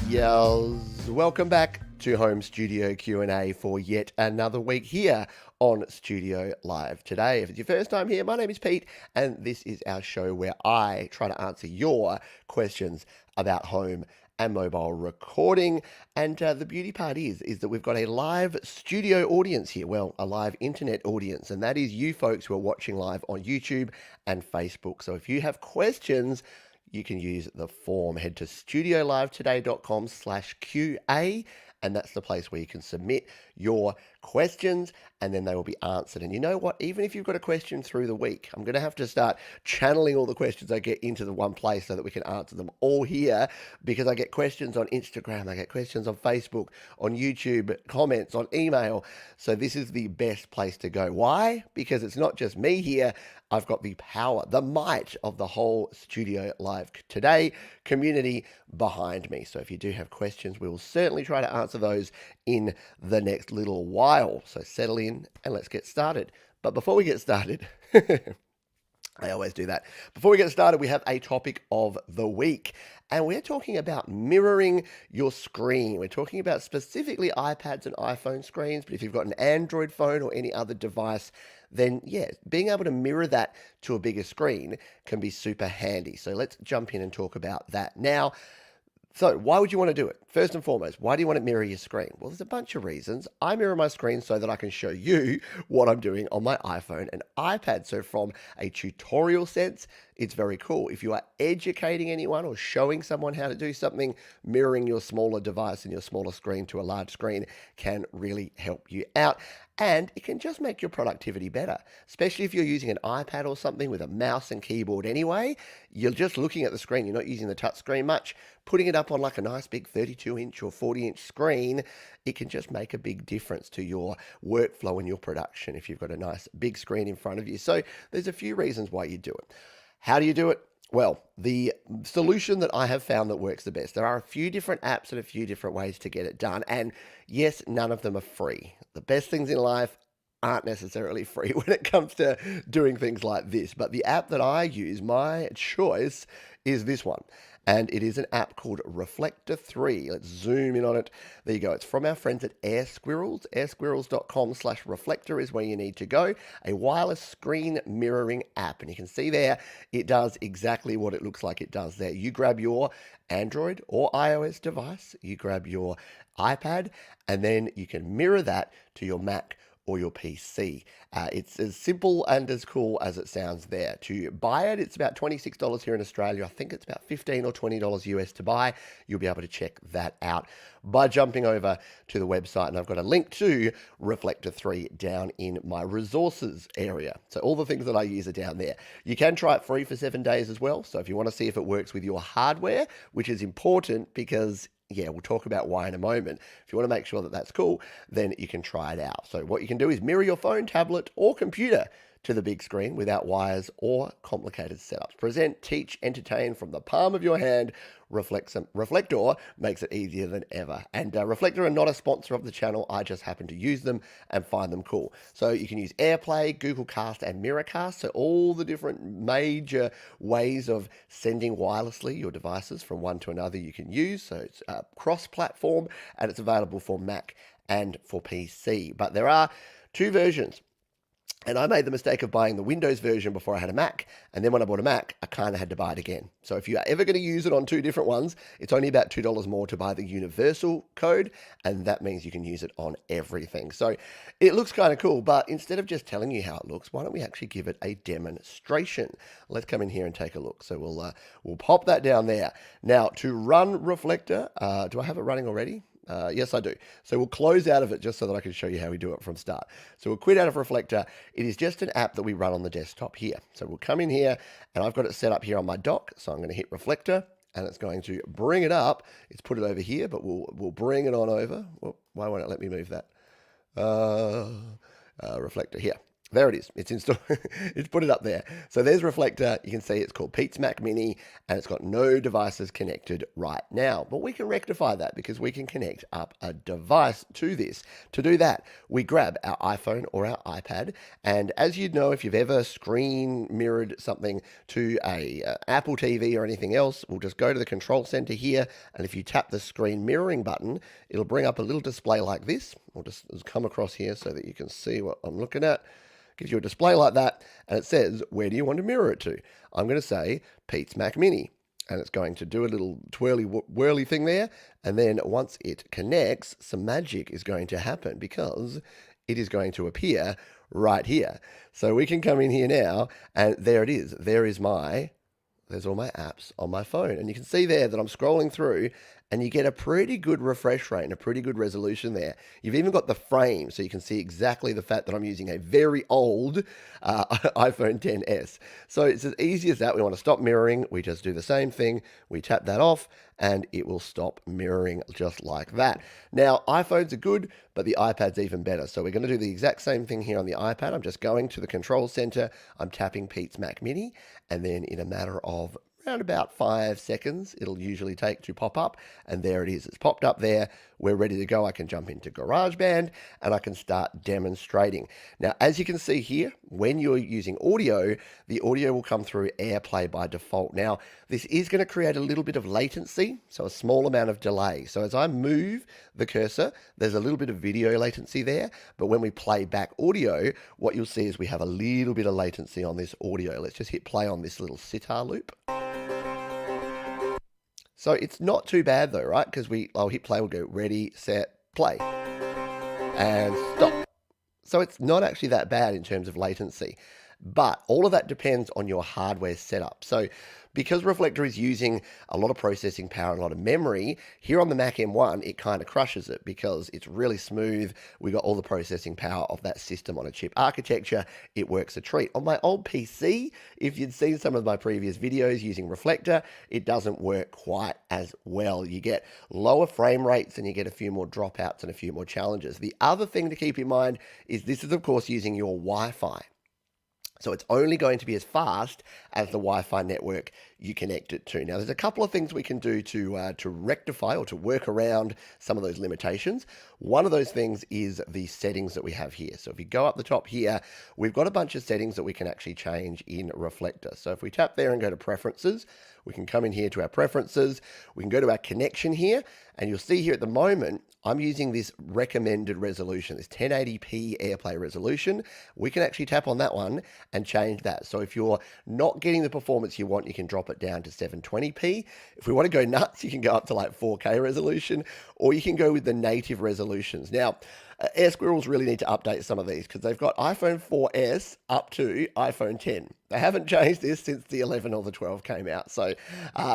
Yes, welcome back to Home Studio Q&A for yet another week here on Studio Live Today. If it's your first time here, my name is Pete, and this is our show where I try to answer your questions about home and mobile recording. And the beauty part is that we've got a live studio audience here. Well, a live internet audience, and that is you folks who are watching live on YouTube and Facebook. So if you have questions, you can use the form. Head to studiolivetoday.com/QA, and that's the place where you can submit your questions and then they will be answered. And you know what? Even if you've got a question through the week, I'm going to have to start channeling all the questions I get into the one place so that we can answer them all here, because I get questions on Instagram, I get questions on Facebook, on YouTube, comments, on email. So this is the best place to go. Why? Because it's not just me here. I've got the power, the might of the whole Studio Live Today community behind me. So if you do have questions, we will certainly try to answer those in the next little while. So settle in and let's get started. But before we get started, I always do that. Before we get started, we have a topic of the week, and we're talking about mirroring your screen. We're talking about specifically iPads and iPhone screens, but if you've got an Android phone or any other device, then yeah, being able to mirror that to a bigger screen can be super handy. So let's jump in and talk about that now. So why would you want to do it? First and foremost, why do you want to mirror your screen? Well, there's a bunch of reasons. I mirror my screen so that I can show you what I'm doing on my iPhone and iPad. So from a tutorial sense, it's very cool. If you are educating anyone or showing someone how to do something, mirroring your smaller device and your smaller screen to a large screen can really help you out. And it can just make your productivity better, especially if you're using an iPad or something with a mouse and keyboard anyway. You're just looking at the screen. You're not using the touch screen much. Putting it up on like a nice big 32-inch or 40-inch screen, it can just make a big difference to your workflow and your production if you've got a nice big screen in front of you. So there's a few reasons why you do it. How do you do it? Well, the solution that I have found that works the best, there are a few different apps and a few different ways to get it done. And yes, none of them are free. The best things in life aren't necessarily free when it comes to doing things like this. But the app that I use, my choice, is this one. And it is an app called Reflector 3. Let's zoom in on it. There you go. It's from our friends at Air Squirrels. airsquirrels.com/reflector is where you need to go. A wireless screen mirroring app. And you can see there, it does exactly what it looks like it does there. You grab your Android or iOS device, you grab your iPad, and then you can mirror that to your Mac or your PC. It's as simple and as cool as it sounds there. To buy it, it's about $26 here in Australia. I think it's about $15 or $20 US to buy. You'll be able to check that out by jumping over to the website. And I've got a link to Reflector 3 down in my resources area. So all the things that I use are down there. You can try it free for 7 days as well. So if you want to see if it works with your hardware, which is important because yeah, we'll talk about why in a moment. If you want to make sure that that's cool, then you can try it out. So what you can do is mirror your phone, tablet, or computer to the big screen without wires or complicated setups. Present, teach, entertain from the palm of your hand. Reflector makes it easier than ever. And Reflector are not a sponsor of the channel. I just happen to use them and find them cool. So you can use AirPlay, Google Cast, and Miracast. So all the different major ways of sending wirelessly your devices from one to another you can use. So it's cross-platform and it's available for Mac and for PC. But there are two versions. And I made the mistake of buying the Windows version before I had a Mac. And then when I bought a Mac, I kind of had to buy it again. So if you are ever going to use it on two different ones, it's only about $2 more to buy the universal code. And that means you can use it on everything. So it looks kind of cool. But instead of just telling you how it looks, why don't we actually give it a demonstration? Let's come in here and take a look. So we'll pop that down there. Now, to run Reflector, do I have it running already? Yes, I do. So we'll close out of it just so that I can show you how we do it from start. So we'll quit out of Reflector. It is just an app that we run on the desktop here. So we'll come in here and I've got it set up here on my dock. So I'm going to hit Reflector and it's going to bring it up. It's put it over here, but we'll bring it on over. Well, why won't it let me move that? Reflector here. There it is. It's installed. It's put it up there. So there's Reflector. You can see it's called Pete's Mac Mini, and it's got no devices connected right now. But we can rectify that because we can connect up a device to this. To do that, we grab our iPhone or our iPad, and as you'd know, if you've ever screen mirrored something to a Apple TV or anything else, we'll just go to the control center here, and if you tap the screen mirroring button, it'll bring up a little display like this. We'll just come across here so that you can see what I'm looking at. Gives you a display like that, and it says, where do you want to mirror it to? I'm going to say Pete's Mac Mini, and it's going to do a little twirly whirly thing there, and then once it connects, some magic is going to happen because it is going to appear right here. So we can come in here now, and there it is. There's all my apps on my phone, and you can see there that I'm scrolling through, and you get a pretty good refresh rate and a pretty good resolution there. You've even got the frame, so you can see exactly the fact that I'm using a very old iPhone XS. So it's as easy as that. We want to stop mirroring. We just do the same thing. We tap that off, and it will stop mirroring just like that. Now, iPhones are good, but the iPad's even better. So we're going to do the exact same thing here on the iPad. I'm just going to the control center. I'm tapping Pete's Mac Mini, and then in a matter of around about 5 seconds, it'll usually take to pop up, and there it is. It's popped up there. We're ready to go. I can jump into GarageBand, and I can start demonstrating. Now, as you can see here, when you're using audio, the audio will come through AirPlay by default. Now, this is going to create a little bit of latency, so a small amount of delay. So as I move the cursor, there's a little bit of video latency there, but when we play back audio, what you'll see is we have a little bit of latency on this audio. Let's just hit play on this little sitar loop. So it's not too bad though, right? Because I'll hit play, we'll go ready, set, play, and stop. So it's not actually that bad in terms of latency, but all of that depends on your hardware setup. So because Reflector is using a lot of processing power and a lot of memory, here on the Mac M1, it kind of crushes it because it's really smooth. We got all the processing power of that system on a chip architecture. It works a treat. On my old PC, if you'd seen some of my previous videos using Reflector, it doesn't work quite as well. You get lower frame rates and you get a few more dropouts and a few more challenges. The other thing to keep in mind is this is, of course, using your Wi-Fi. So it's only going to be as fast as the Wi-Fi network you connect it to. Now, there's a couple of things we can do to rectify or to work around some of those limitations. One of those things is the settings that we have here. So if you go up the top here, we've got a bunch of settings that we can actually change in Reflector. So if we tap there and go to Preferences, we can come in here to our Preferences. We can go to our connection here, and you'll see here at the moment, I'm using this recommended resolution, this 1080p AirPlay resolution. We can actually tap on that one and change that. So if you're not getting the performance you want, you can drop it down to 720p. If we want to go nuts, you can go up to like 4K resolution, or you can go with the native resolutions. Now, Air Squirrels really need to update some of these because they've got iPhone 4S up to iPhone 10. They haven't changed this since the 11 or the 12 came out, so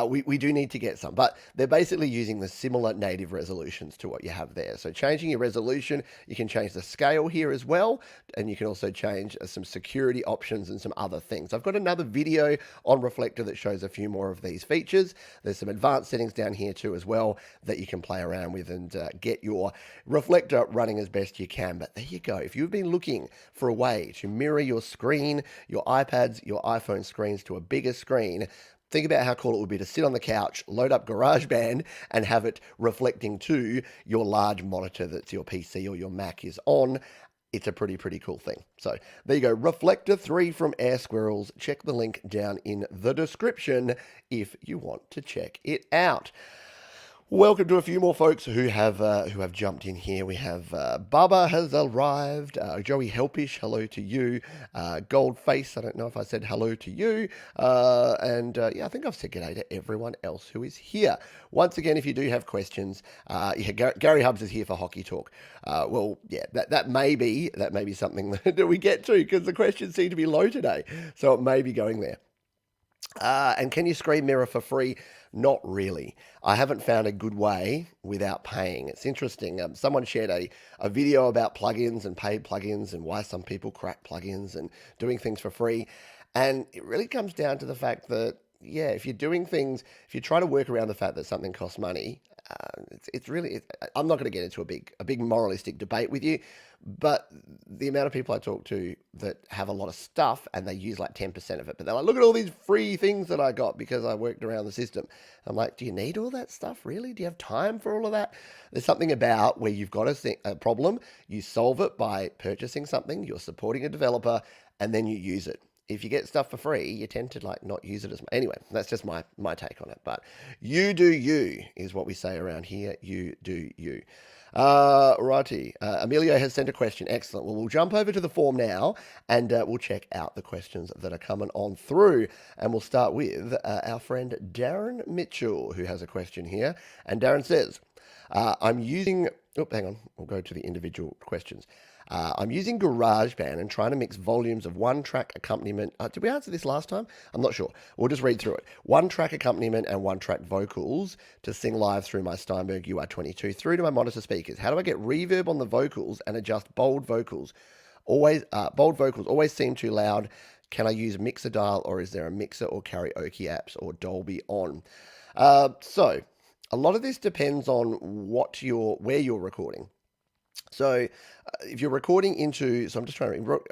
we do need to get some. But they're basically using the similar native resolutions to what you have there. So changing your resolution, you can change the scale here as well, and you can also change some security options and some other things. I've got another video on Reflector that shows a few more of these features. There's some advanced settings down here too as well that you can play around with and get your Reflector running as best you can. But there you go. If you've been looking for a way to mirror your screen, your iPads, your iPhone screens to a bigger screen, think about how cool it would be to sit on the couch, load up GarageBand, and have it reflecting to your large monitor that's your PC or your Mac is on. It's a pretty cool thing. So there you go, Reflector 3 from Air Squirrels. Check the link down in the description if you want to check it out. Welcome to a few more folks who have jumped in here. We have Bubba has arrived. Joey Helpish, hello to you. Goldface, I don't know if I said hello to you. Yeah, I think I've said g'day to everyone else who is here. Once again, if you do have questions, Gary Hubbs is here for Hockey Talk. Well, yeah, that may be something that we get to because the questions seem to be low today, so it may be going there. And can you screen mirror for free? Not really. I haven't found a good way without paying. It's interesting. Someone shared a video about plugins and paid plugins and why some people crack plugins and doing things for free. And it really comes down to the fact that yeah, if you're doing things, if you try to work around the fact that something costs money, it's really. I'm not going to get into a big moralistic debate with you, but the amount of people I talk to that have a lot of stuff and they use like 10% of it, but they're like, look at all these free things that I got because I worked around the system. I'm like, do you need all that stuff really? Do you have time for all of that? There's something about where you've got a problem, you solve it by purchasing something, you're supporting a developer, and then you use it. If you get stuff for free, you tend to like not use it as much. Anyway, that's just my take on it. But you do you is what we say around here. You do you. Righty. Emilio has sent a question. Excellent. Well, we'll jump over to the form now and we'll check out the questions that are coming on through. And we'll start with our friend Darren Mitchell, who has a question here. And Darren says, I'm using... Oh, hang on. We'll go to the individual questions. I'm using GarageBand and trying to mix volumes of one-track accompaniment. Did we answer this last time? I'm not sure. We'll just read through it. One-track accompaniment and one-track vocals to sing live through my Steinberg UR22 through to my monitor speakers. How do I get reverb on the vocals and adjust bold vocals? Bold vocals always seem too loud. Can I use mixer dial, or is there a mixer or karaoke apps or Dolby on? So a lot of this depends on where you're recording. So if you're recording into, so I'm just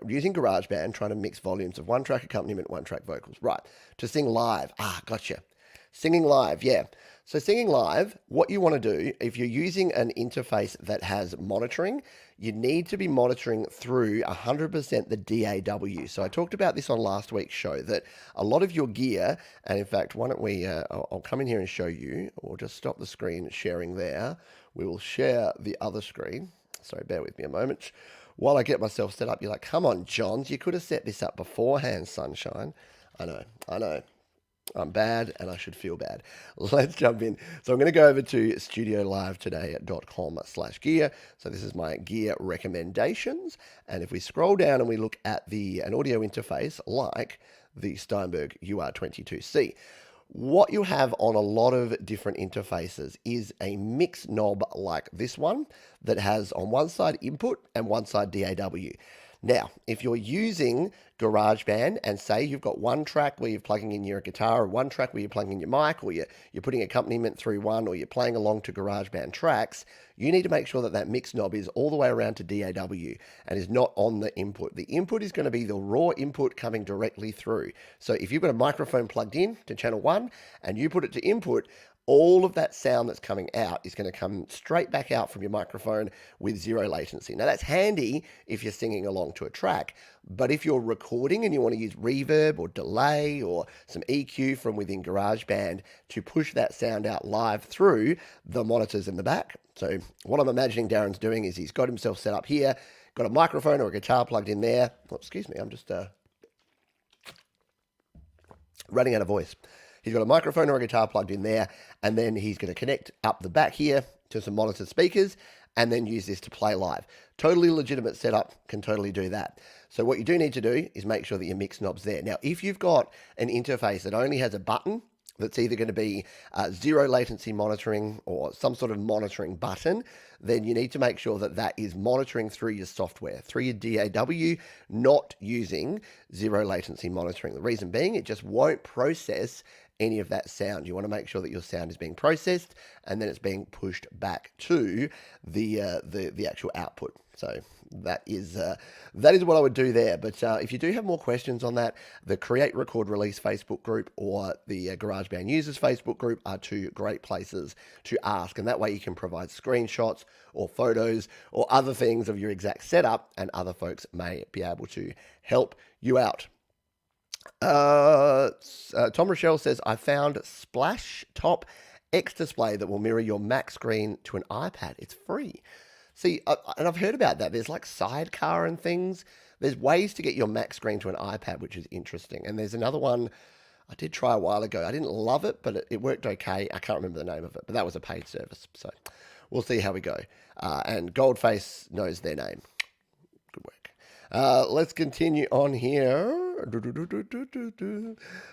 using GarageBand, trying to mix volumes of one track accompaniment, one track vocals, right, to sing live. Gotcha. Singing live, yeah. So singing live, what you want to do, if you're using an interface that has monitoring, you need to be monitoring through 100% the DAW. So I talked about this on last week's show, that a lot of your gear, and in fact, why don't we, I'll come in here and show you, or just stop the screen sharing there. We will share the other screen. Sorry, bear with me a moment. While I get myself set up, you're like, come on, Johns, you could have set this up beforehand, sunshine. I know. I'm bad and I should feel bad. Let's jump in. So I'm going to go over to studiolivetoday.com/gear. So this is my gear recommendations. And if we scroll down and we look at an audio interface like the Steinberg UR22C, what you have on a lot of different interfaces is a mix knob like this one that has on one side input and one side DAW. Now, if you're using GarageBand and say you've got one track where you're plugging in your guitar, or one track where you're plugging in your mic, or you're putting accompaniment through one, or you're playing along to GarageBand tracks, you need to make sure that mix knob is all the way around to DAW and is not on the input. The input is going to be the raw input coming directly through. So if you've got a microphone plugged in to channel 1 and you put it to input, all of that sound that's coming out is going to come straight back out from your microphone with zero latency. Now, that's handy if you're singing along to a track, but if you're recording and you want to use reverb or delay or some EQ from within GarageBand to push that sound out live through the monitors in the back. So what I'm imagining Darren's doing is he's got himself set up here, got a microphone or a guitar plugged in there. Oh, excuse me, I'm just running out of voice. He's got a microphone or a guitar plugged in there, and then he's going to connect up the back here to some monitor speakers and then use this to play live. Totally legitimate setup, can totally do that. So what you do need to do is make sure that your mix knob's there. Now, if you've got an interface that only has a button that's either going to be zero latency monitoring or some sort of monitoring button, then you need to make sure that is monitoring through your software, through your DAW, not using zero latency monitoring. The reason being, it just won't process any of that sound. You want to make sure that your sound is being processed and then it's being pushed back to the actual output. So that is what I would do there. But if you do have more questions on that, the Create, Record, Release Facebook group or the GarageBand Users Facebook group are two great places to ask. And that way you can provide screenshots or photos or other things of your exact setup, and other folks may be able to help you out. Tom Rochelle says, I found Splash Top X display that will mirror your Mac screen to an iPad. It's free. See, and I've heard about that. There's like Sidecar and things. There's ways to get your Mac screen to an iPad, which is interesting. And there's another one I did try a while ago. I didn't love it, but it worked okay. I can't remember the name of it, but that was a paid service. So we'll see how we go. And Goldface knows their name. Good work. Let's continue on here.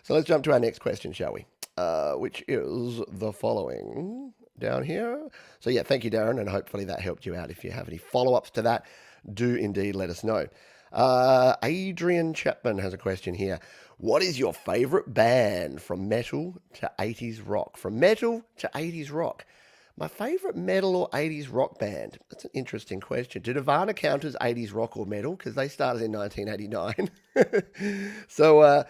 So let's jump to our next question, shall we? Which is the following down here. So yeah, thank you, Darren, and hopefully that helped you out. If you have any follow-ups to that, do indeed let us know. Adrian Chapman has a question here. What is your favorite band from metal to 80s rock? From metal to 80s rock. My favorite metal or 80s rock band? That's an interesting question. Do Nirvana count as 80s rock or metal? Because they started in 1989. So,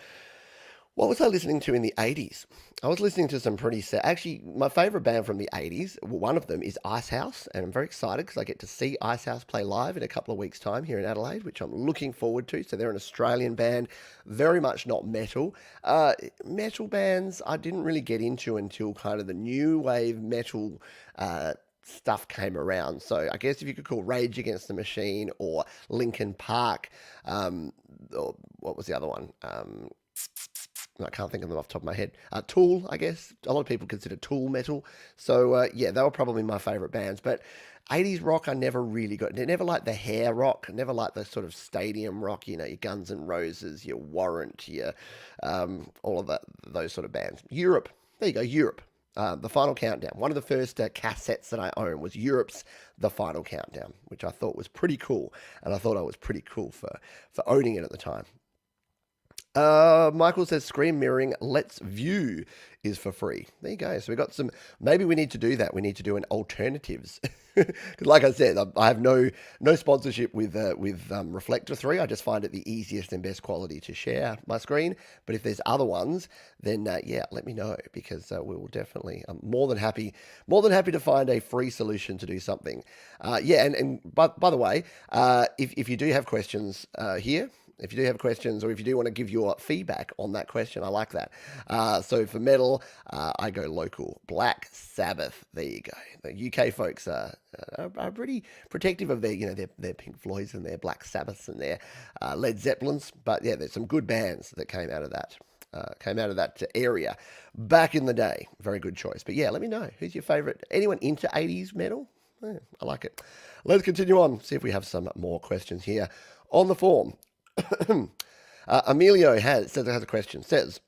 what was I listening to in the 80s? I was listening to some pretty sad. Actually, my favorite band from the 80s, well, one of them is Icehouse, and I'm very excited because I get to see Icehouse play live in a couple of weeks' time here in Adelaide, which I'm looking forward to. So they're an Australian band, very much not metal. Metal bands I didn't really get into until kind of the new wave metal stuff came around. So I guess if you could call Rage Against the Machine or Linkin Park, or what was the other one? I can't think of them off the top of my head. Tool, I guess. A lot of people consider Tool metal. So, yeah, they were probably my favourite bands. But 80s rock, I never really got. Never liked the hair rock. Never liked the sort of stadium rock, your Guns N' Roses, your Warrant, your all of that, those sort of bands. Europe. There you go, Europe. The Final Countdown. One of the first cassettes that I owned was Europe's The Final Countdown, which I thought was pretty cool. And I thought I was pretty cool for owning it at the time. Michael says Screen Mirroring Let's View is for free. There you go. So we got some. Maybe we need to do that. We need to do an alternatives. Because, like I said, I have no sponsorship with Reflector 3. I just find it the easiest and best quality to share my screen. But if there's other ones, then yeah, let me know because we will definitely. I'm more than happy to find a free solution to do something. Yeah, and by the way, if you do have questions here. If you do have questions or if you do want to give your feedback on that question, I like that. So for metal, I go local. Black Sabbath. There you go. The UK folks are pretty protective of their Pink Floyds and their Black Sabbaths and their Led Zeppelins. But yeah, there's some good bands that came out of that area back in the day. Very good choice. But yeah, let me know. Who's your favorite? Anyone into 80s metal? Yeah, I like it. Let's continue on. See if we have some more questions here on the form. Emilio has a question. Says,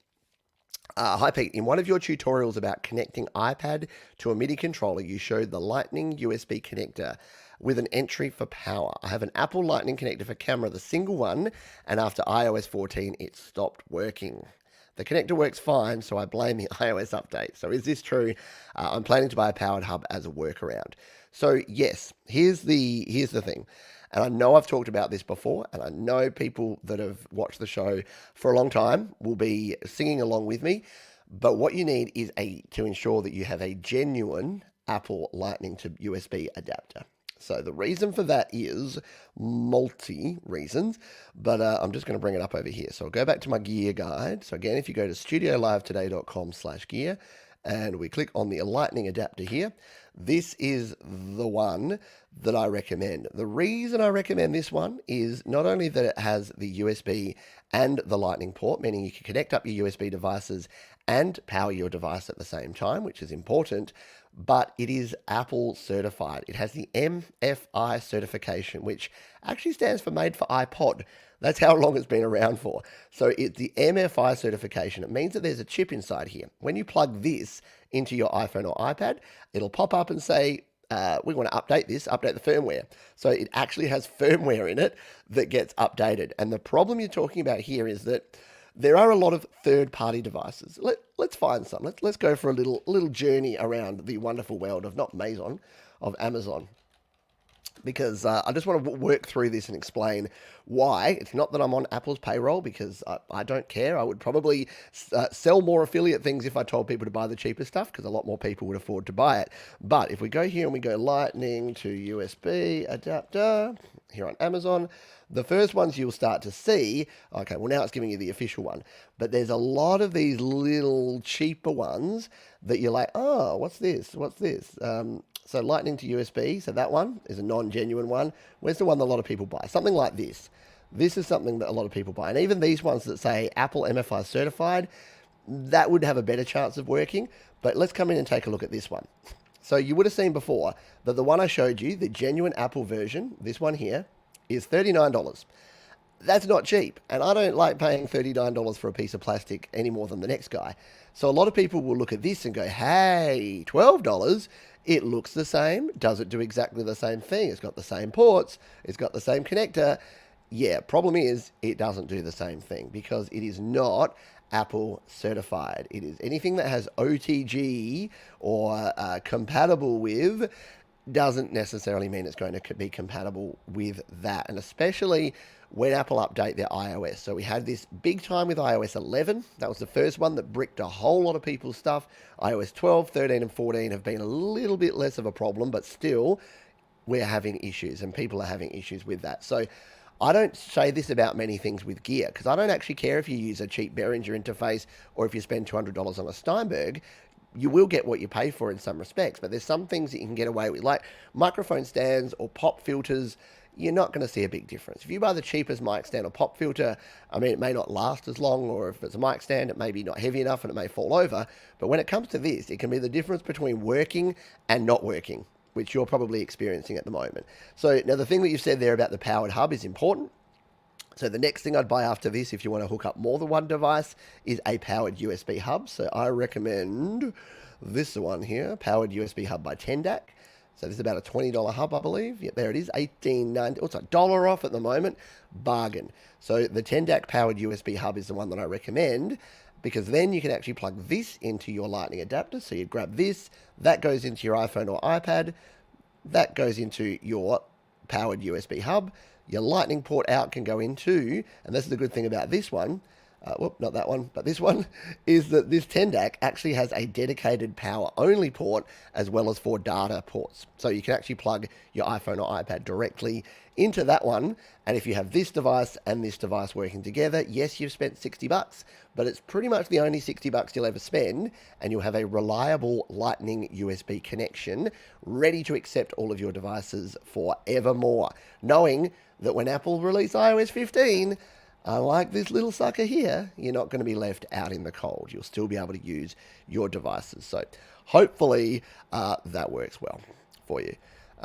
hi Pete, in one of your tutorials about connecting iPad to a MIDI controller, you showed the Lightning USB connector with an entry for power. I have an Apple Lightning connector for camera, the single one, and after iOS 14, it stopped working. The connector works fine, so I blame the iOS update. So is this true? I'm planning to buy a powered hub as a workaround. So yes, here's the thing. And I know I've talked about this before, and I know people that have watched the show for a long time will be singing along with me. But what you need is to ensure that you have a genuine Apple Lightning to USB adapter. So the reason for that is multi reasons, but I'm just going to bring it up over here. So I'll go back to my gear guide. So again, if you go to studiolivetoday.com/gear and we click on the Lightning adapter here, this is the one that I recommend. The reason I recommend this one is not only that it has the USB and the Lightning port, meaning you can connect up your USB devices and power your device at the same time, which is important, but it is Apple certified. It has the MFI certification, which actually stands for Made for iPod. That's how long it's been around for. So it's the MFI certification. It means that there's a chip inside here. When you plug this into your iPhone or iPad, it'll pop up and say, we want to update the firmware. So it actually has firmware in it that gets updated. And the problem you're talking about here is that there are a lot of third-party devices. Let's find some. Let's go for a little journey around the wonderful world of not Maison, of Amazon. Because I just want to work through this and explain why. It's not that I'm on Apple's payroll, because I don't care. I would probably sell more affiliate things if I told people to buy the cheaper stuff, because a lot more people would afford to buy it. But if we go here and we go Lightning to USB adapter here on Amazon, the first ones you'll start to see, okay, well now it's giving you the official one, but there's a lot of these little cheaper ones that you're like, oh, what's this? So Lightning to USB, so that one is a non-genuine one. Where's the one that a lot of people buy? Something like this. This is something that a lot of people buy. And even these ones that say Apple MFI certified, that would have a better chance of working. But let's come in and take a look at this one. So you would have seen before that the one I showed you, the genuine Apple version, this one here, is $39. That's not cheap. And I don't like paying $39 for a piece of plastic any more than the next guy. So a lot of people will look at this and go, hey, $12? It looks the same. Does it do exactly the same thing? It's got the same ports. It's got the same connector. yeah, problem is it doesn't do the same thing because it is not Apple certified. It is anything that has OTG or compatible with doesn't necessarily mean it's going to be compatible with that. And especially when Apple update their iOS. So we had this big time with iOS 11. That was the first one that bricked a whole lot of people's stuff. iOS 12, 13, and 14 have been a little bit less of a problem, but still we're having issues and people are having issues with that. So I don't say this about many things with gear because I don't actually care if you use a cheap Behringer interface or if you spend $200 on a Steinberg. You will get what you pay for in some respects, but there's some things that you can get away with, like microphone stands or pop filters. You're not going to see a big difference. If you buy the cheapest mic stand or pop filter, I mean, it may not last as long, or if it's a mic stand, it may be not heavy enough and it may fall over. But when it comes to this, it can be the difference between working and not working, which you're probably experiencing at the moment. So now the thing that you said there about the powered hub is important. So the next thing I'd buy after this, if you want to hook up more than one device, is a powered USB hub. So I recommend this one here, powered USB hub by Tendac. So this is about a $20 hub, I believe. Yep, there it is, $18.90. Oh, it's $1 off at the moment. Bargain. So the Tendac powered USB hub is the one that I recommend because then you can actually plug this into your Lightning adapter. So you grab this, that goes into your iPhone or iPad, that goes into your powered USB hub. Your Lightning port out can go into, and this is the good thing about this one, not that one, but this one, is that this Tendac actually has a dedicated power-only port as well as 4 data ports. So you can actually plug your iPhone or iPad directly into that one, and if you have this device and this device working together, yes, you've spent $60, but it's pretty much the only $60 you'll ever spend, and you'll have a reliable Lightning USB connection ready to accept all of your devices forevermore, knowing that when Apple release iOS 15, unlike this little sucker here, you're not going to be left out in the cold. You'll still be able to use your devices. So hopefully that works well for you.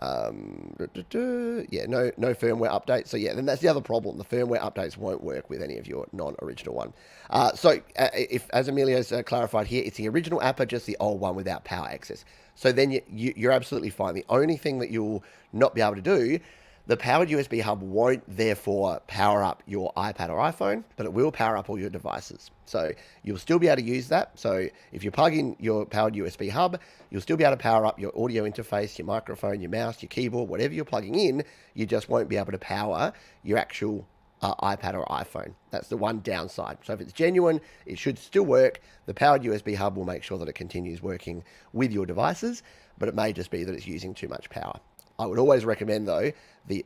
Yeah, no firmware updates. So yeah, then that's the other problem. The firmware updates won't work with any of your non-original one. If, as Emilio's clarified here, it's the original app, just the old one without power access. So then you're absolutely fine. The only thing that you'll not be able to do, the powered USB hub won't therefore power up your iPad or iPhone, but it will power up all your devices. So you'll still be able to use that. So if you plug in your powered USB hub, you'll still be able to power up your audio interface, your microphone, your mouse, your keyboard, whatever you're plugging in. You just won't be able to power your actual iPad or iPhone. That's the one downside. So if it's genuine, it should still work. The powered USB hub will make sure that it continues working with your devices, but it may just be that it's using too much power. I would always recommend, though, the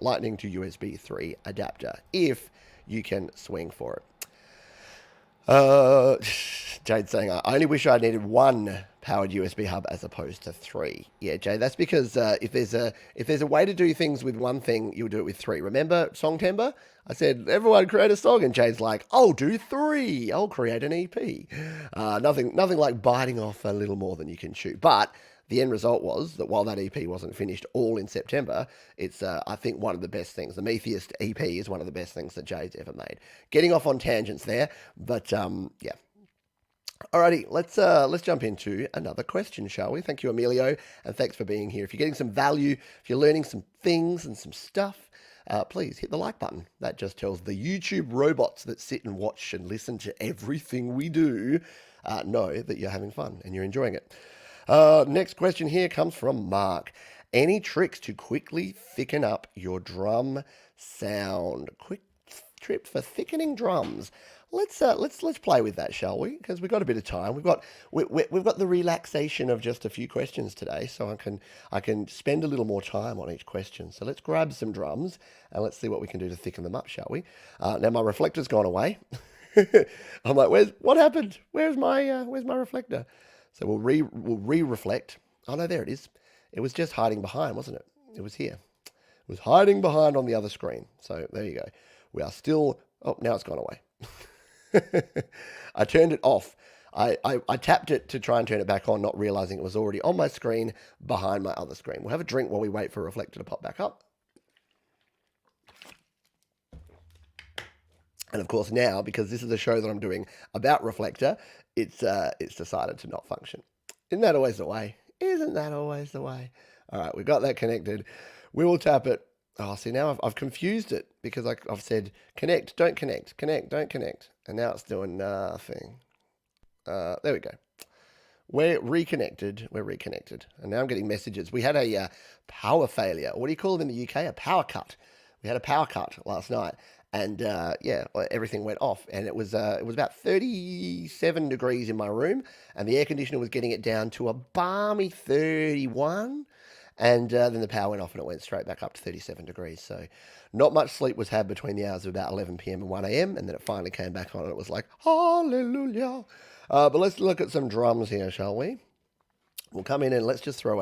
Lightning to USB 3 adapter, if you can swing for it. Jade's saying, I only wish I needed one powered USB hub as opposed to 3. Yeah, Jade, that's because if there's a way to do things with one thing, you'll do it with 3. Remember Songtember? I said, everyone create a song, and Jade's like, I'll do 3. I'll create an EP. Nothing like biting off a little more than you can chew. But the end result was that while that EP wasn't finished all in September, it's, I think, one of the best things. The Metheist EP is one of the best things that Jade's ever made. Getting off on tangents there, but yeah. Alrighty, let's jump into another question, shall we? Thank you, Emilio, and thanks for being here. If you're getting some value, if you're learning some things and some stuff, please hit the like button. That just tells the YouTube robots that sit and watch and listen to everything we do know that you're having fun and you're enjoying it. Next question here comes from Mark. Any tricks to quickly thicken up your drum sound? Quick trip for thickening drums. Let's play with that, shall we? Because we've got a bit of time. We've got the relaxation of just a few questions today, so I can spend a little more time on each question. So let's grab some drums and let's see what we can do to thicken them up, shall we? Now my reflector's gone away. I'm like, what happened? Where's my reflector? So we'll re-reflect. Oh, no, there it is. It was just hiding behind, wasn't it? It was here. It was hiding behind on the other screen. So there you go. We are still... Oh, now it's gone away. I turned it off. I tapped it to try and turn it back on, not realizing it was already on my screen behind my other screen. We'll have a drink while we wait for Reflector to pop back up. And of course now, because this is a show that I'm doing about Reflector, it's decided to not function. Isn't that always the way? Isn't that always the way? All right, we've got that connected. We will tap it Oh, see, now I've confused it because I've said connect, don't connect, connect, don't connect. And now it's doing nothing. There we go. We're reconnected. We're reconnected. And now I'm getting messages. We had a power failure. What do you call it in the UK? A power cut. We had a power cut last night. And yeah, everything went off. And it was about 37 degrees in my room. And the air conditioner was getting it down to a balmy 31. And then the power went off and it went straight back up to 37 degrees. So not much sleep was had between the hours of about 11 p.m. and 1 a.m. And then it finally came back on and it was like, hallelujah. But let's look at some drums here, shall we? We'll come in and let's just throw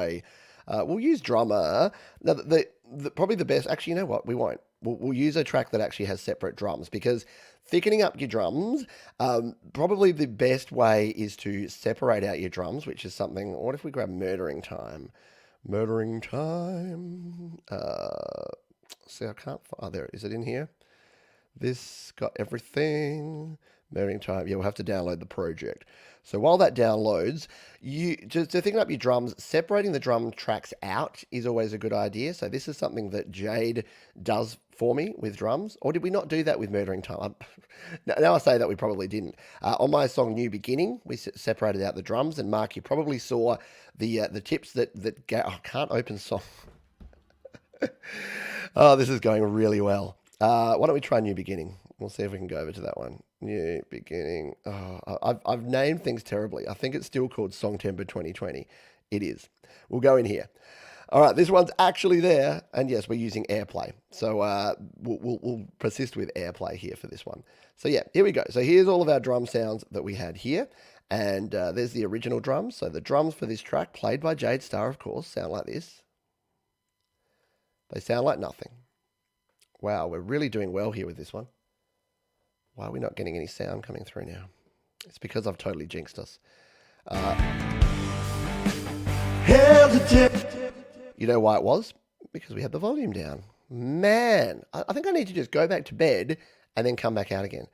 we'll use drummer. Now, probably the best, actually, you know what? We won't. We'll use a track that actually has separate drums because thickening up your drums, probably the best way is to separate out your drums, which is something, what if we grab Murdering Time? Murdering Time. See, I can't find. Oh, there. Is it in here? This got everything. Murdering Time. Yeah, we'll have to download the project. So while that downloads, you just to think up your drums, separating the drum tracks out is always a good idea. So this is something that Jade does for me with drums. Or did we not do that with Murdering Time? Now I say that we probably didn't. On my song New Beginning, we separated out the drums. And Mark, you probably saw the tips that I can't open song. Oh, this is going really well. Why don't we try New Beginning? We'll see if we can go over to that one. New Beginning. Oh, I've named things terribly. I think it's still called Songtember 2020. It is. We'll go in here. All right, this one's actually there. And yes, we're using AirPlay. So we'll persist with AirPlay here for this one. So yeah, here we go. So here's all of our drum sounds that we had here. And there's the original drums. So the drums for this track, played by Jade Starr, of course, sound like this. They sound like nothing. Wow, we're really doing well here with this one. Why are we not getting any sound coming through now? It's because I've totally jinxed us. You know why it was? Because we had the volume down. Man, I think I need to just go back to bed and then come back out again.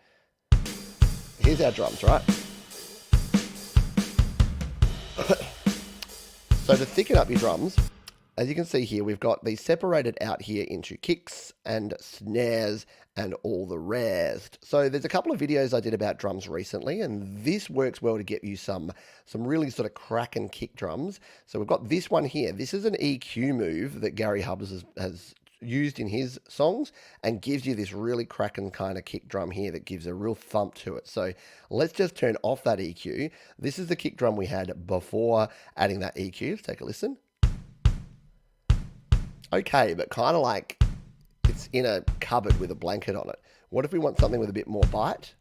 Here's our drums, right? So to thicken up your drums, as you can see here, we've got these separated out here into kicks and snares and all the rest. So there's a couple of videos I did about drums recently, and this works well to get you some really sort of cracking kick drums. So we've got this one here. This is an EQ move that Gary Hubbs has used in his songs and gives you this really cracking kind of kick drum here that gives a real thump to it. So let's just turn off that EQ. This is the kick drum we had before adding that EQ. Let's take a listen. Okay, but kind of like it's in a cupboard with a blanket on it. What if we want something with a bit more bite?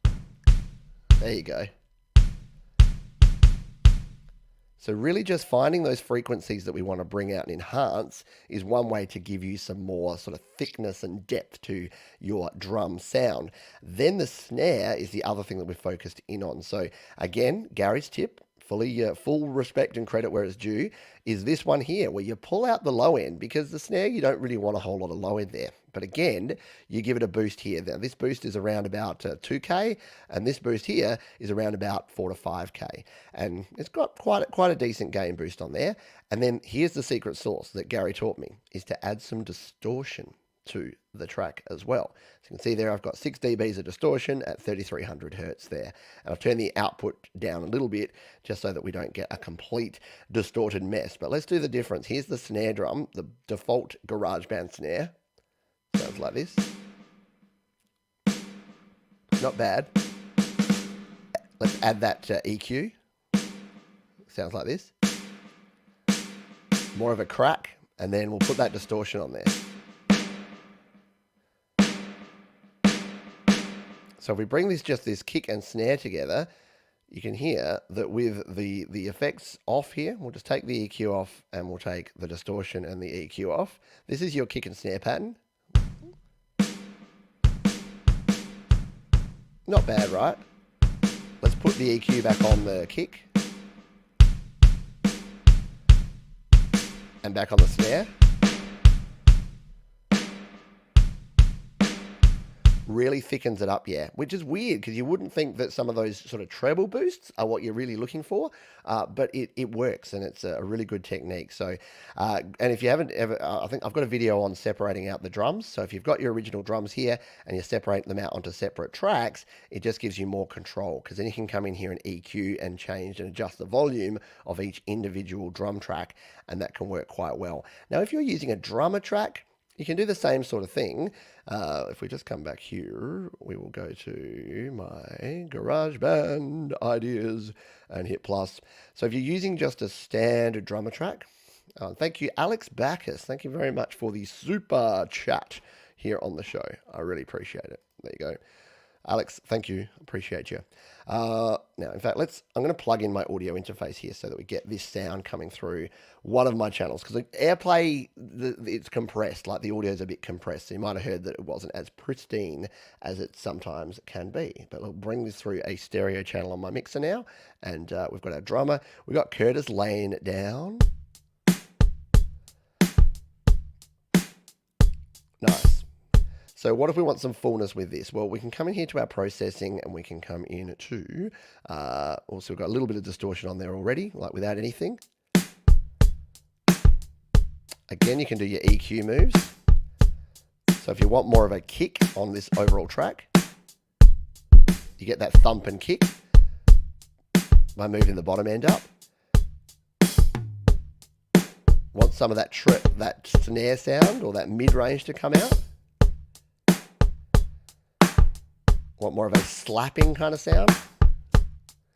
There you go. So really just finding those frequencies that we want to bring out and enhance is one way to give you some more sort of thickness and depth to your drum sound. Then the snare is the other thing that we're focused in on. So again, Gary's tip, full respect and credit where it's due, is this one here where you pull out the low end, because the snare, you don't really want a whole lot of low end there. But again, you give it a boost here. Now this boost is around about 2K, and this boost here is around about 4 to 5K. And it's got quite a decent gain boost on there. And then here's the secret sauce that Gary taught me, is to add some distortion to the track as well. So you can see there I've got 6 dBs of distortion at 3300 hertz there. And I've turned the output down a little bit just so that we don't get a complete distorted mess. But let's do the difference. Here's the snare drum, the default GarageBand snare. Sounds like this. Not bad. Let's add that to EQ. Sounds like this. More of a crack, and then we'll put that distortion on there. So if we bring this kick and snare together, you can hear that with the effects off here, we'll just take the EQ off and we'll take the distortion and the EQ off. This is your kick and snare pattern. Not bad, right? Let's put the EQ back on the kick. And back on the snare. Really thickens it up, yeah, which is weird because you wouldn't think that some of those sort of treble boosts are what you're really looking for, but it works and it's a really good technique. So, and if you haven't ever, I think I've got a video on separating out the drums. So if you've got your original drums here and you separate them out onto separate tracks, it just gives you more control because then you can come in here and EQ and change and adjust the volume of each individual drum track, and that can work quite well. Now, if you're using a drummer track, you can do the same sort of thing. If we just come back here, we will go to my GarageBand ideas and hit plus. So if you're using just a standard drummer track, thank you, Alex Backus. Thank you very much for the super chat here on the show. I really appreciate it. There you go. Alex, thank you. Appreciate you. Now, in fact, I'm going to plug in my audio interface here so that we get this sound coming through one of my channels. Because AirPlay, it's compressed, like the audio is a bit compressed. So you might have heard that it wasn't as pristine as it sometimes can be. But we'll bring this through a stereo channel on my mixer now. And we've got our drummer. We've got Curtis laying it down. Nice. So what if we want some fullness with this? Well, we can come in here to our processing and we can come in to, also we've got a little bit of distortion on there already, like without anything. Again, you can do your EQ moves. So if you want more of a kick on this overall track, you get that thump and kick by moving the bottom end up. Want some of that snare sound or that mid-range to come out. Want more of a slapping kind of sound.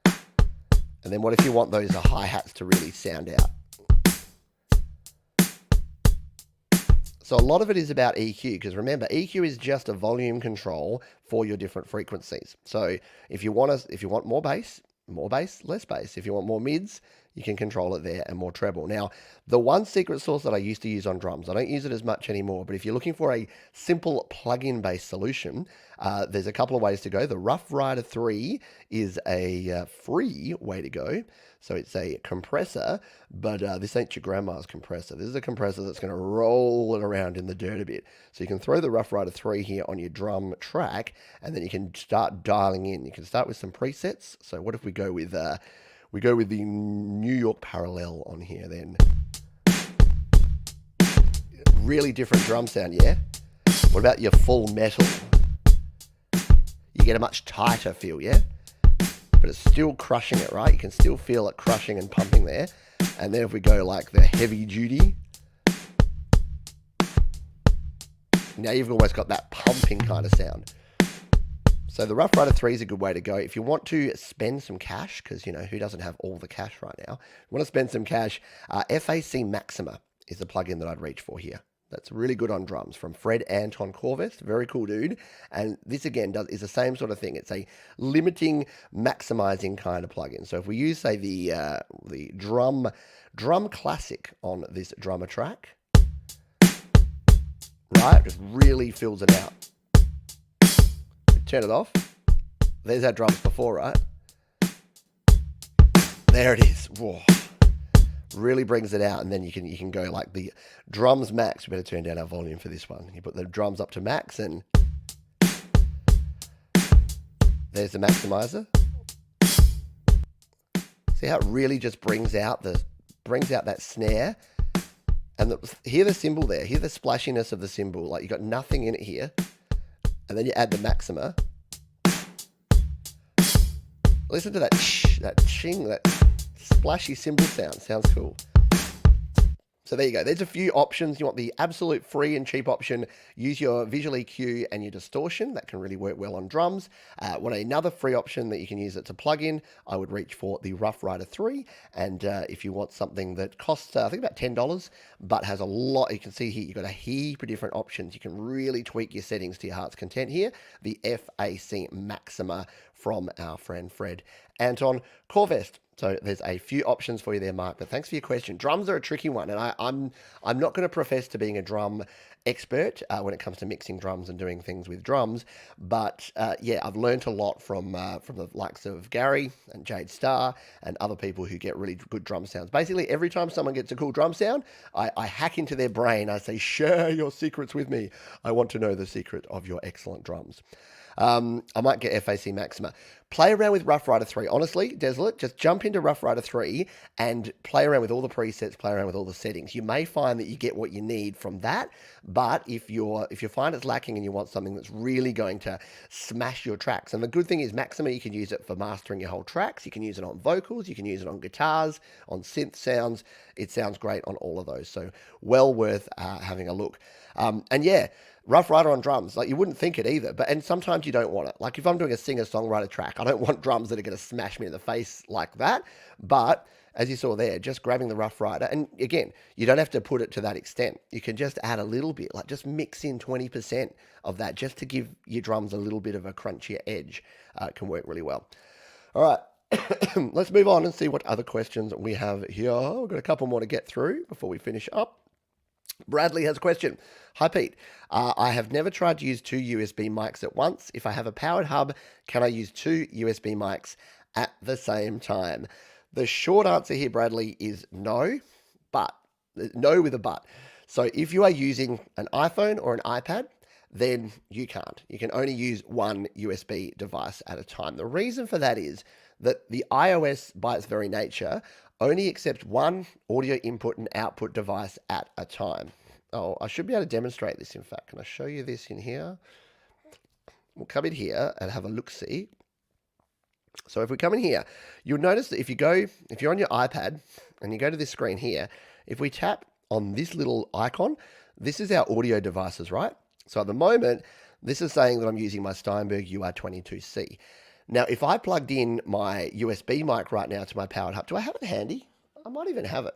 And then what if you want those hi-hats to really sound out? So a lot of it is about EQ, because remember, EQ is just a volume control for your different frequencies. So if you want more bass, less bass. If you want more mids, you can control it there, and more treble. Now, the one secret sauce that I used to use on drums, I don't use it as much anymore, but if you're looking for a simple plug-in based solution, there's a couple of ways to go. The Rough Rider 3 is a free way to go. So it's a compressor, but this ain't your grandma's compressor. This is a compressor that's going to roll it around in the dirt a bit. So you can throw the Rough Rider 3 here on your drum track, and then you can start dialing in. You can start with some presets. So what if we go with the New York Parallel on here then? Really different drum sound, yeah? What about your Full Metal? You get a much tighter feel, yeah? But it's still crushing it, right? You can still feel it crushing and pumping there. And then if we go like the Heavy Duty, now you've almost got that pumping kind of sound. So the Rough Rider 3 is a good way to go. If you want to spend some cash, because, you know, who doesn't have all the cash right now? You want to spend some cash, FAC Maxima is the plugin that I'd reach for here. That's really good on drums, from Fred Anton Corvest. Very cool dude. And this, again, is the same sort of thing. It's a limiting, maximizing kind of plugin. So if we use, say, the drum classic on this drummer track, right, just really fills it out. Turn it off. There's our drums before, right? There it is. Whoa. Really brings it out, and then you can go like the drums max. We better turn down our volume for this one. You put the drums up to max, and there's the maximizer. See how it really just brings out that snare, and hear the cymbal there. Hear the splashiness of the cymbal. Like you got nothing in it here. And then you add the Maxima. Listen to that ching, that splashy cymbal sound. Sounds cool. So there you go. There's a few options. You want the absolute free and cheap option. Use your visual EQ and your distortion. That can really work well on drums. Want another free option that you can use it to plug in, I would reach for the Rough Rider 3. And if you want something that costs, I think about $10, but has a lot, you can see here, you've got a heap of different options. You can really tweak your settings to your heart's content here. The FAC Maxima from our friend Fred Anton Corvest. So there's a few options for you there, Mark. But thanks for your question. Drums are a tricky one, and I'm not going to profess to being a drum expert when it comes to mixing drums and doing things with drums. But yeah, I've learned a lot from the likes of Gary and Jade Starr and other people who get really good drum sounds. Basically, every time someone gets a cool drum sound, I hack into their brain. I say, share your secrets with me. I want to know the secret of your excellent drums. I might get FAC Maxima. Play around with Rough Rider 3. Honestly, Desolate, just jump into Rough Rider 3 and play around with all the presets, play around with all the settings. You may find that you get what you need from that, but if you find it's lacking and you want something that's really going to smash your tracks, and the good thing is Maxima, you can use it for mastering your whole tracks. You can use it on vocals, you can use it on guitars, on synth sounds. It sounds great on all of those. So well worth having a look. And yeah, Rough Rider on drums, like you wouldn't think it either, and sometimes you don't want it. Like if I'm doing a singer-songwriter track, I don't want drums that are going to smash me in the face like that. But as you saw there, just grabbing the Rough Rider, and again, you don't have to put it to that extent. You can just add a little bit, like just mix in 20% of that just to give your drums a little bit of a crunchier edge. It can work really well. All right, let's move on and see what other questions we have here. We've got a couple more to get through before we finish up. Bradley has a question. Hi, Pete. I have never tried to use two USB mics at once. If I have a powered hub, can I use two USB mics at the same time? The short answer here, Bradley, is no, but no with a but. So if you are using an iPhone or an iPad, then you can't. You can only use one USB device at a time. The reason for that is that the iOS, by its very nature, only accepts one audio input and output device at a time. Oh, I should be able to demonstrate this, in fact. Can I show you this in here? We'll come in here and have a look-see. So if we come in here, you'll notice that if you're on your iPad and you go to this screen here, if we tap on this little icon, this is our audio devices, right? So at the moment, this is saying that I'm using my Steinberg UR22C. Now, if I plugged in my USB mic right now to my powered hub, do I have it handy? I might even have it.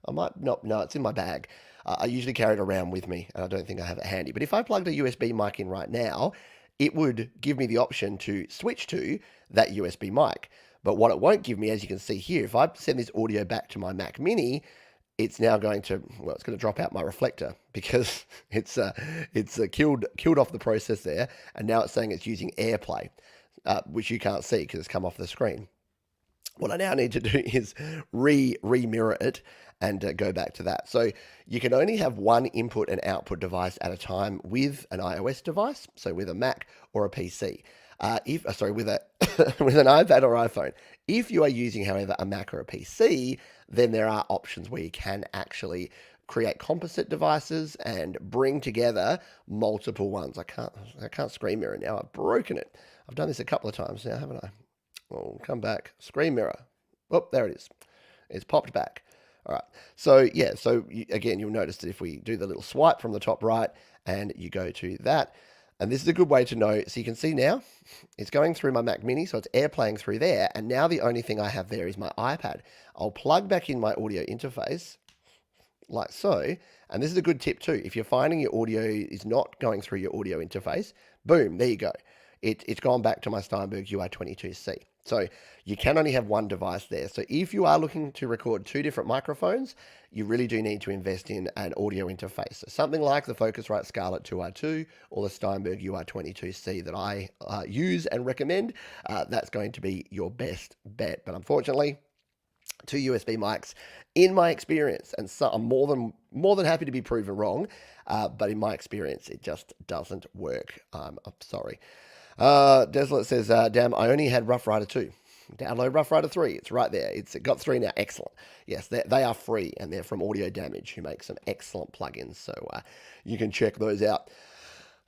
I might not. No, it's in my bag. I usually carry it around with me, and I don't think I have it handy. But if I plugged a USB mic in right now, it would give me the option to switch to that USB mic. But what it won't give me, as you can see here, if I send this audio back to my Mac Mini, it's now going to, well, it's going to drop out my reflector because it's killed off the process there, and now it's saying it's using AirPlay. Which you can't see because it's come off the screen. What I now need to do is re-mirror it and go back to that. So you can only have one input and output device at a time with an iOS device, so with a Mac or a PC. With an iPad or iPhone. If you are using, however, a Mac or a PC, then there are options where you can actually create composite devices and bring together multiple ones. I can't screen mirror now. I've broken it. I've done this a couple of times now, haven't I? Well, come back. Screen mirror. Oh, there it is. It's popped back. All right. So, yeah. So, again, you'll notice that if we do the little swipe from the top right and you go to that, and this is a good way to know. So you can see now it's going through my Mac Mini. So it's AirPlaying through there. And now the only thing I have there is my iPad. I'll plug back in my audio interface like so. And this is a good tip too. If you're finding your audio is not going through your audio interface, boom, there you go. It's gone back to my Steinberg UR22C. So you can only have one device there. So if you are looking to record two different microphones, you really do need to invest in an audio interface. So something like the Focusrite Scarlett 2R2 or the Steinberg UR22C that I use and recommend, that's going to be your best bet. But unfortunately, two USB mics, in my experience, and so I'm more than happy to be proven wrong, but in my experience, it just doesn't work. I'm sorry. Desolate says, damn, I only had Rough Rider 2. Download Rough Rider 3. It's right there. It's got 3 now. Excellent. Yes, they are free, and they're from Audio Damage, who make some excellent plugins. So you can check those out.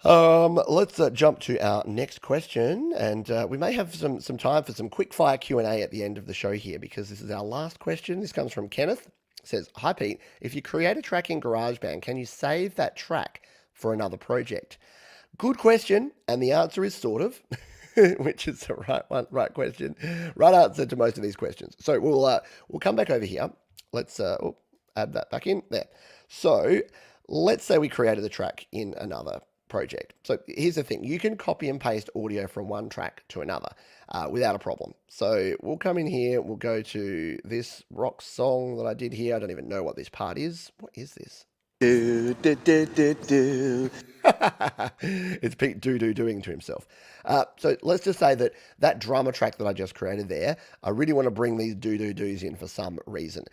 Let's jump to our next question, and we may have some time for some quick fire Q&A at the end of the show here, because this is our last question. This comes from Kenneth. It says, hi Pete, if you create a track in GarageBand, can you save that track for another project? Good question, and the answer is sort of, which is the right question, right answer to most of these questions. So we'll come back over here. Let's add that back in there. So let's say we created the track in another project. So here's the thing. You can copy and paste audio from one track to another without a problem. So we'll come in here. We'll go to this rock song that I did here. I don't even know what this part is. What is this? Do, do, do, do, do. It's Pete doing to himself. So let's just say that that drummer track that I just created there, I really want to bring these do's in for some reason.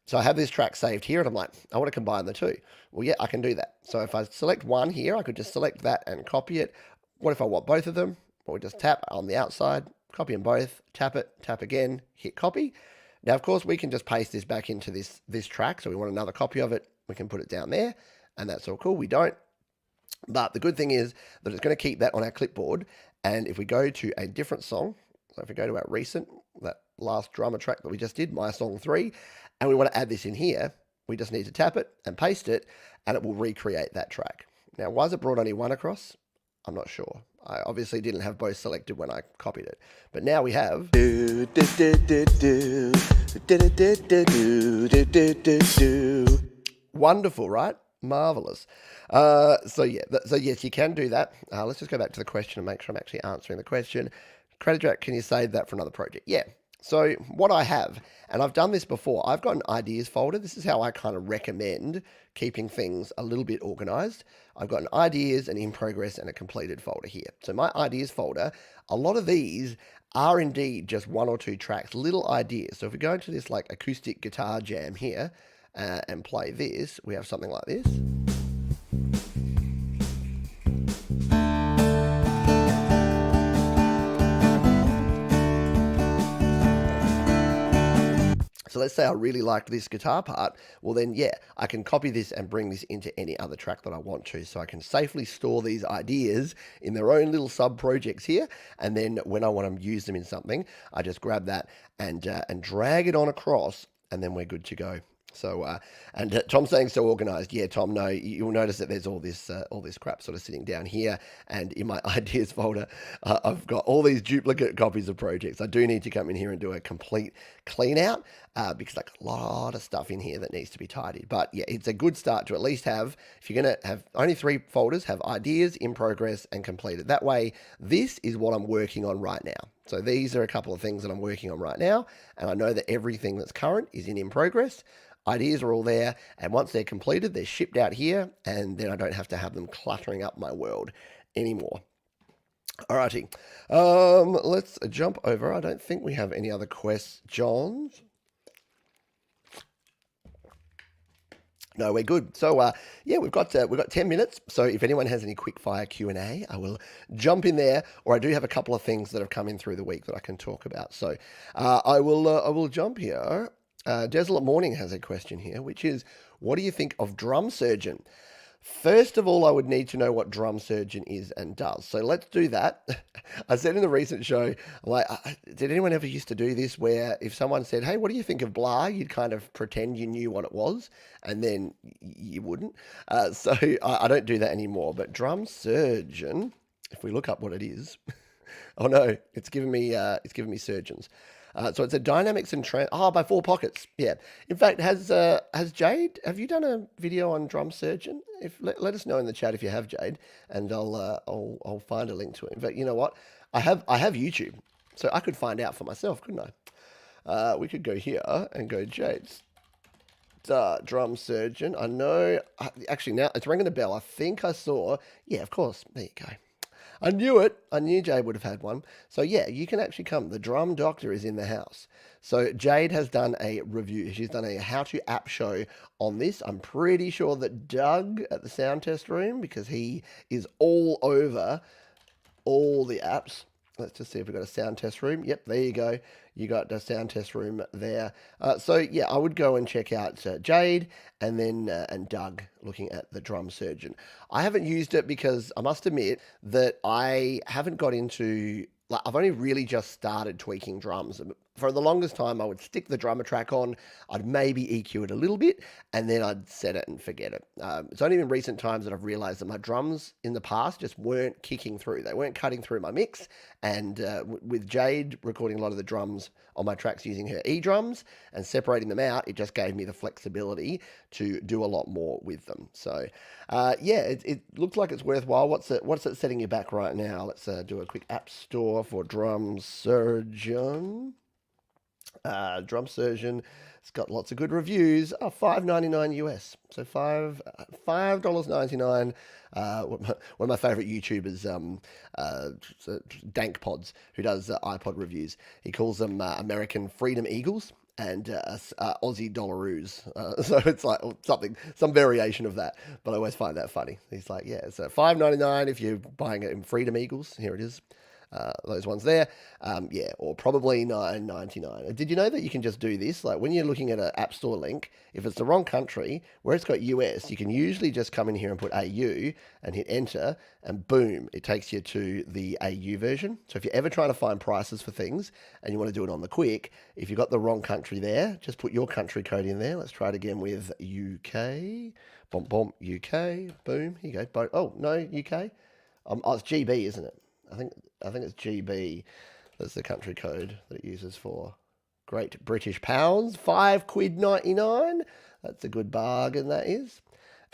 So I have this track saved here and I'm like, I want to combine the two. Well, yeah, I can do that. So if I select one here, I could just select that and copy it. What if I want both of them? Well, we just tap on the outside, copy them both, tap it, tap again, hit copy. Now, of course, we can just paste this back into this track. So we want another copy of it. We can put it down there and that's all cool. We don't. But the good thing is that it's going to keep that on our clipboard. And if we go to a different song, so if we go to our recent, that last drummer track that we just did, my song 3, and we want to add this in here, we just need to tap it and paste it, and it will recreate that track. Now, why is it brought only one across? I'm not sure. I obviously didn't have both selected when I copied it. But now we have... Wonderful, right? Marvelous. So yes, you can do that. Let's just go back to the question and make sure I'm actually answering the question. Credit Jack, can you save that for another project? Yeah. So what I have, and I've done this before, I've got an ideas folder. This is how I kind of recommend keeping things a little bit organized. I've got an ideas, an in progress, and a completed folder here. So my ideas folder, a lot of these are indeed just 1 or 2 tracks, little ideas. So if we go into this like acoustic guitar jam here and play this, we have something like this. So let's say I really liked this guitar part. Well then, yeah, I can copy this and bring this into any other track that I want to. So I can safely store these ideas in their own little sub-projects here. And then when I want to use them in something, I just grab that and drag it on across, and then we're good to go. So, Tom's saying so organized. Yeah, Tom, no, you'll notice that there's all this crap sort of sitting down here. And in my ideas folder, I've got all these duplicate copies of projects. I do need to come in here and do a complete clean out because like a lot of stuff in here that needs to be tidied. But yeah, it's a good start to at least have, if you're going to have only 3 folders, have ideas, in progress, and completed. That way, this is what I'm working on right now. So these are a couple of things that I'm working on right now. And I know that everything that's current is in progress. Ideas are all there, and once they're completed, they're shipped out here, and then I don't have to have them cluttering up my world anymore. Alrighty, let's jump over. I don't think we have any other questions. No, we're good. So, yeah, we've got 10 minutes. So if anyone has any quick fire Q&A, I will jump in there. Or I do have a couple of things that have come in through the week that I can talk about. So I will jump here. Desolate Morning has a question here, which is, what do you think of Drum Surgeon? First of all, I would need to know what Drum Surgeon is and does. So let's do that. I said in the recent show, like, did anyone ever used to do this where if someone said, hey, what do you think of blah, you'd kind of pretend you knew what it was, and then you wouldn't. So I don't do that anymore. But Drum Surgeon, if we look up what it is, oh no, it's giving me surgeons. So it's a dynamics and by 4 Pockets. Yeah. In fact, has Jade? Have you done a video on Drum Surgeon? If let us know in the chat if you have, Jade, and I'll find a link to it. In fact, you know what? I have YouTube, so I could find out for myself, couldn't I? We could go here and go Jade's Drum Surgeon. I know. Actually, now it's ringing a bell. I think I saw. Yeah, of course. There you go. I knew it. I knew Jade would have had one. So yeah, you can actually come. The Drum Doctor is in the house. So Jade has done a review. She's done a how-to app show on this. I'm pretty sure that Doug at the sound test room, because he is all over all the apps. Let's just see if we've got a sound test room. Yep, there you go. You got the sound test room there. So yeah, I would go and check out Jade and then and Doug looking at the Drum Surgeon. I haven't used it because I must admit that I haven't got into, like, I've only really just started tweaking drums For the longest time, I would stick the drummer track on, I'd maybe EQ it a little bit, and then I'd set it and forget it. It's only in recent times that I've realized that my drums in the past just weren't kicking through. They weren't cutting through my mix. And with Jade recording a lot of the drums on my tracks using her E-drums and separating them out, it just gave me the flexibility to do a lot more with them. So, yeah, it looks like it's worthwhile. What's it setting you back right now? Let's do a quick app store for Drum Surgeon. Drum Surgeon. It's got lots of good reviews. Oh, $5.99 US. So $5.99. One of my favorite YouTubers, Dank Pods, who does iPod reviews. He calls them American Freedom Eagles and Aussie Dollaroos. So it's like some variation of that. But I always find that funny. He's like, yeah, so $5.99 if you're buying it in Freedom Eagles. Here it is. Those ones there, yeah, or probably $9.99. Did you know that you can just do this? Like when you're looking at an App Store link, if it's the wrong country, where it's got US, you can usually just come in here and put AU and hit enter, and boom, it takes you to the AU version. So if you're ever trying to find prices for things and you want to do it on the quick, if you've got the wrong country there, just put your country code in there. Let's try it again with UK. Boom, UK. Boom. Here you go. Oh, no, UK. Oh, it's GB, isn't it? I think it's GB. That's the country code that it uses for Great British Pounds. £5.99. That's a good bargain, that is.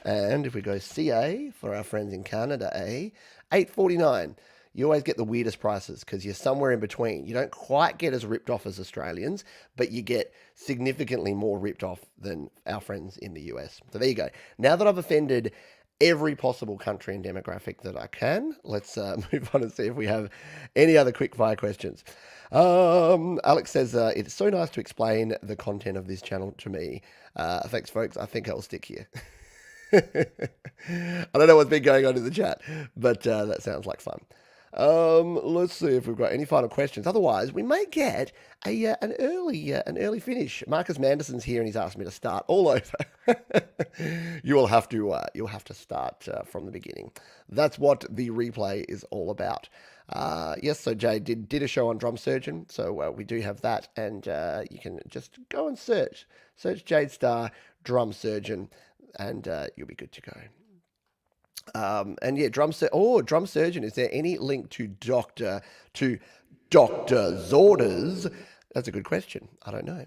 And if we go CA for our friends in Canada, $8.49. You always get the weirdest prices because you're somewhere in between. You don't quite get as ripped off as Australians, but you get significantly more ripped off than our friends in the US. So there you go. Now that I've offended every possible country and demographic that I can, let's move on and see if we have any other quick fire questions. Alex says, it's so nice to explain the content of this channel to me. Thanks, folks. I think I'll stick here. I don't know what's been going on in the chat, but that sounds like fun. Let's see if we've got any final questions. Otherwise, we may get an early finish. Marcus Manderson's here and he's asked me to start all over. You'll have to start from the beginning. That's what the replay is all about. Yes, so Jay did a show on Drum Surgeon, so we do have that, and you can just go and search Jade Star Drum Surgeon, and you'll be good to go. And yeah, Drum Surgeon. Is there any link to Dr. Zorda's? That's a good question. I don't know.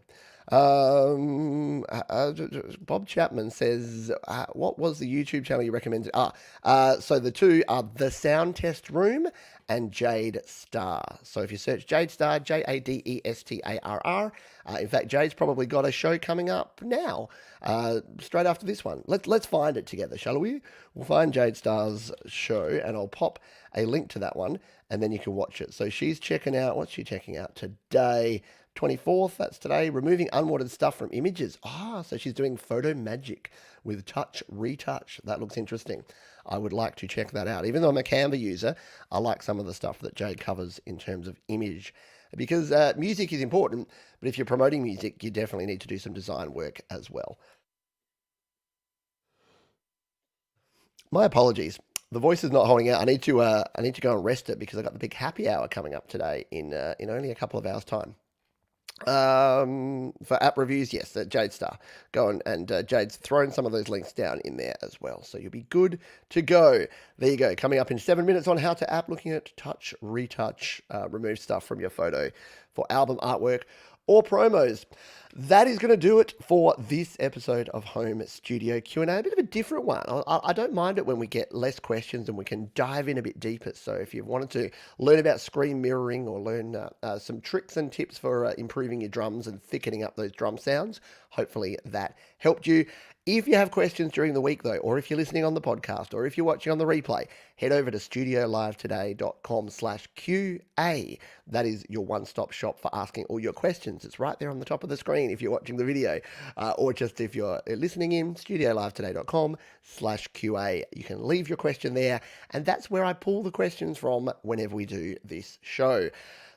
Bob Chapman says, what was the YouTube channel you recommended? So the two are The Sound Test Room and Jade Star. So if you search Jade Star, Jadestarr, in fact, Jade's probably got a show coming up now, straight after this one. Let's find it together, shall we? We'll find Jade Star's show, and I'll pop a link to that one, and then you can watch it. So she's checking out, what's she checking out today? 24th, that's today, removing unwanted stuff from images. So she's doing photo magic with touch retouch. That looks interesting. I would like to check that out. Even though I'm a Canva user, I like some of the stuff that Jade covers in terms of image, because music is important, but if you're promoting music, you definitely need to do some design work as well. My apologies. The voice is not holding out. I need to go and rest it because I've got the big happy hour coming up today in only a couple of hours' time. For app reviews, yes, Jade Star. Go on, and Jade's thrown some of those links down in there as well, so you'll be good to go. There you go. Coming up in 7 minutes on how to app, looking at touch, retouch, remove stuff from your photo for album artwork or promos. That is going to do it for this episode of Home Studio Q&A. A bit of a different one. I don't mind it when we get less questions and we can dive in a bit deeper. So if you wanted to learn about screen mirroring or learn some tricks and tips for improving your drums and thickening up those drum sounds, hopefully that helped you. If you have questions during the week, though, or if you're listening on the podcast, or if you're watching on the replay, head over to studiolivetoday.com/QA. That is your one-stop shop for asking all your questions. It's right there on the top of the screen if you're watching the video, or just if you're listening in, studiolivetoday.com/QA. You can leave your question there, and that's where I pull the questions from whenever we do this show.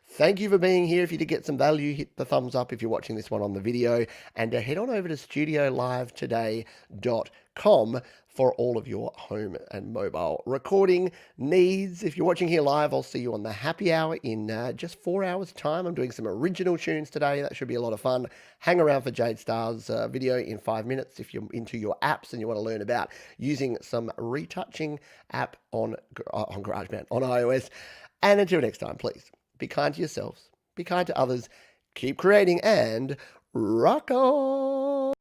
Thank you for being here. If you did get some value, hit the thumbs up if you're watching this one on the video, and head on over to studiolivetoday.com for all of your home and mobile recording needs. If you're watching here live, I'll see you on the happy hour in just 4 hours time. I'm doing some original tunes today. That should be a lot of fun. Hang around for Jade Starr's video in 5 minutes if you're into your apps and you want to learn about using some retouching app on GarageBand on iOS. And until next time, please be kind to yourselves, be kind to others, keep creating, and rock on!